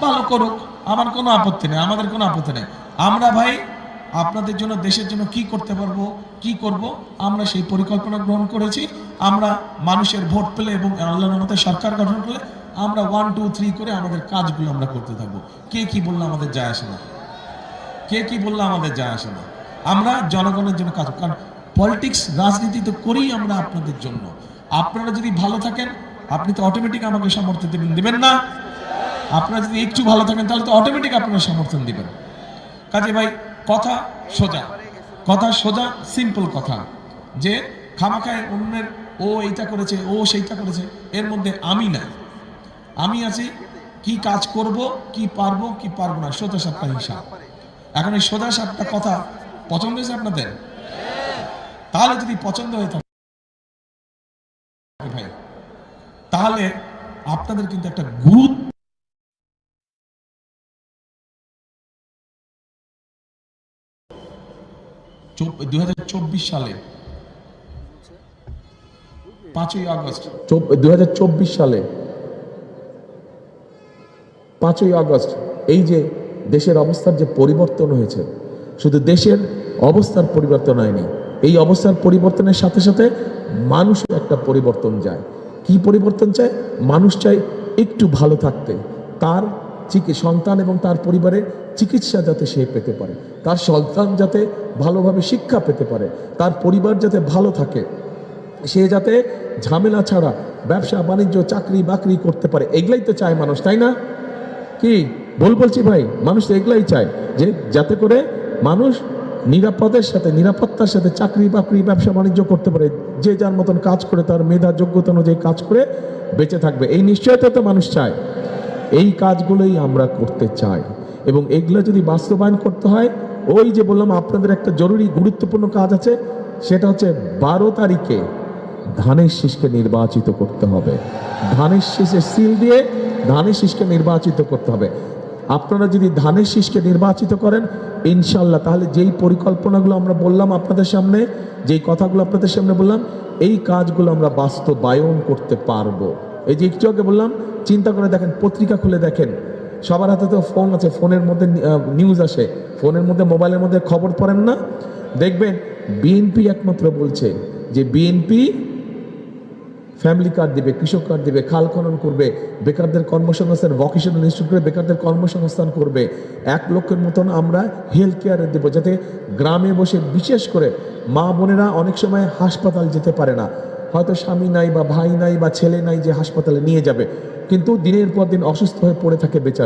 ভালো করুক, আমার কোনো আপত্তি নেই, আমাদের কোনো আপত্তি নেই। আমরা ভাই আপনাদের জন্য, দেশের জন্য কি করতে পারবো, কি করব, আমরা সেই পরিকল্পনা গ্রহণ করেছি। আমরা মানুষের ভোট পেলে এবং আল্লাহর রহমতে সরকার গঠন করলে আমরা 1 2 3 করে আমাদের কাজগুলো আমরা করতে থাকবো। কে কি বললে আমাদের যায় আসে না, কে কি বললে আমাদের যায় আসে না। আমরা জনগণের জন্য কাজ, কারণ পলিটিক্স, রাজনীতি তো করি আমরা আপনাদের জন্য। আপনারা যদি ভালো থাকেন, আপনি তো অটোমেটিক আমাকে সমর্থন দেবেন, দিবেন না? আপনারা যদি একটু ভালো থাকেন তাহলে তো অটোমেটিক আপনারা সমর্থন দিবেন। কাজে ভাই কথা সোজা, কথা সোজা, সিম্পল কথা, যে খামাখায় অন্যের ও এইটা করেছে, ও সেইটা করেছে, এর মধ্যে আমি না, আমি আছি কি কাজ করব, কি পারবো কি পারবো না, সোজা সাপটা হিসাব। এখন এই সোজা সাপটা কথা পছন্দ হয়েছে আপনাদের? তাহলে যদি পছন্দ হয়ে থাকে ভাই, তাহলে আপনাদের কিন্তু একটা গুরুত্ব 2024 সালে 5ই আগস্ট, 2024 সালে 5ই আগস্ট এই যে দেশের অবস্থার যে পরিবর্তন হয়েছে, শুধু দেশের অবস্থার পরিবর্তন হয়নি, এই অবস্থার পরিবর্তনের সাথে সাথে মানুষের একটা পরিবর্তন যায়। কি পরিবর্তন চায়? মানুষ চায় একটু ভালো থাকতে, তার সন্তান এবং তার পরিবারের চিকিৎসা যাতে সে পেতে পারে, তার সন্তান যাতে ভালোভাবে শিক্ষা পেতে পারে, তার পরিবার যাতে ভালো থাকে, সে যাতে ঝামেলা ছাড়া ব্যবসা বাণিজ্য চাকরি বাকরি করতে পারে। এগুলাই তো চায় মানুষ, তাই না? কি বলছি ভাই, মানুষ তো এগুলাই চায়, যে যাতে করে মানুষ নিরাপদের সাথে, নিরাপত্তার সাথে চাকরি বাকরি ব্যবসা বাণিজ্য করতে পারে, যে যার মতন কাজ করে তার মেধা যোগ্যতা অনুযায়ী কাজ করে বেঁচে থাকবে, এই নিশ্চয়তা তো মানুষ চায়। এই কাজগুলোই আমরা করতে চাই, এবং এগুলো যদি বাস্তবায়ন করতে হয়, ওই যে বললাম আপনাদের একটা জরুরি গুরুত্বপূর্ণ কাজ আছে, সেটা হচ্ছে 12 তারিখে ধানের শীষকে নির্বাচিত করতে হবে। ধানের শীষে সিল দিয়ে ধানের শীষকে নির্বাচিত করতে হবে। আপনারা যদি ধানের শীষকে নির্বাচিত করেন ইনশাল্লাহ, তাহলে যেই পরিকল্পনাগুলো আমরা বললাম আপনাদের সামনে, যেই কথাগুলো আপনাদের সামনে বললাম, এই কাজগুলো আমরা বাস্তবায়ন করতে পারবো। এই যে একটু আগে বললাম, চিন্তা করে দেখেন, পত্রিকা খুলে দেখেন, সবার হাতে তো ফোন আছে, ফোনের মধ্যে নিউজ আসে, ফোনের মধ্যে মোবাইলের মধ্যে খবর পড়েন না? দেখবেন বিএনপি একমাত্র বলছে যে বিএনপি ফ্যামিলি কার্ড দিবে, কৃষক কার্ড দিবে, খাল খনন করবে, বেকারদের কর্মসংস্থান, ভোকেশনাল ইনস্টিটিউট করে বেকারদের কর্মসংস্থান করবে, 1 লক্ষের মতন আমরা হেলথ কেয়ারে দেবো, যাতে গ্রামে বসে, বিশেষ করে মা বোনেরা অনেক সময় হাসপাতাল যেতে পারে না, হয়তো স্বামী নাই বা ভাই নাই বা ছেলে নাই যে হাসপাতালে নিয়ে যাবে, কিন্তু দিনের পর দিন অসুস্থ হয়ে পড়ে থাকে বেচারা,